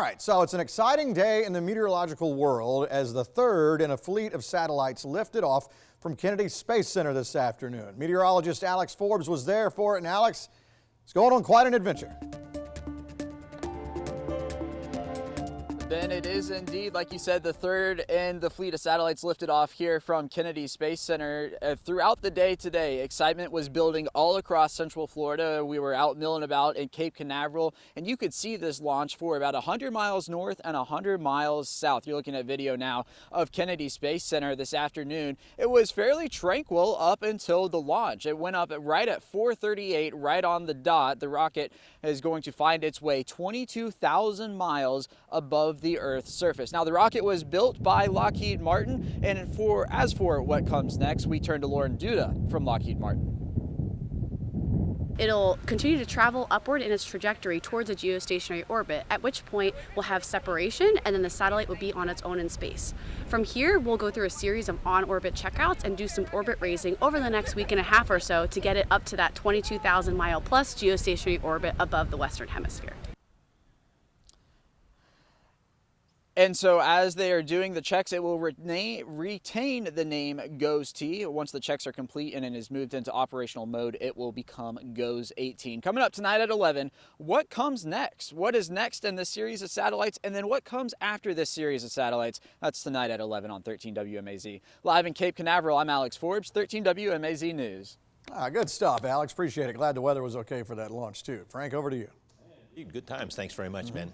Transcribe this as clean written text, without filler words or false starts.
right, so it's an exciting day in the meteorological world as the third in a fleet of satellites lifted off from Kennedy Space Center this afternoon. Meteorologist Alex Forbes was there for it, and Alex, it's going on quite an adventure. Ben, it is indeed, like you said, the third in the fleet of satellites lifted off here from Kennedy Space Center. Throughout the day today, excitement was building all across Central Florida. We were out milling about in Cape Canaveral, and you could see this launch for about 100 miles north and 100 miles south. You're looking at video now of Kennedy Space Center this afternoon. It was fairly tranquil up until the launch. It went up right at 4:38, right on the dot. The rocket is going to find its way 22,000 miles above the Earth's surface. Now, the rocket was built by Lockheed Martin, and as for what comes next, we turn to Lauren Duda from Lockheed Martin. It'll continue to travel upward in its trajectory towards a geostationary orbit, at which point we'll have separation and then the satellite will be on its own in space. From here, we'll go through a series of on-orbit checkouts and do some orbit raising over the next week and a half or so to get it up to that 22,000 mile plus geostationary orbit above the Western Hemisphere. And so as they are doing the checks, it will retain the name GOES-T. Once the checks are complete and it is moved into operational mode, it will become GOES-18. Coming up tonight at 11, what comes next? What is next in this series of satellites? And then what comes after this series of satellites? That's tonight at 11 on 13 WMAZ. Live in Cape Canaveral, I'm Alex Forbes, 13 WMAZ News. Good stuff, Alex. Appreciate it. Glad the weather was okay for that launch, too. Frank, over to you. Good times. Thanks very much, man.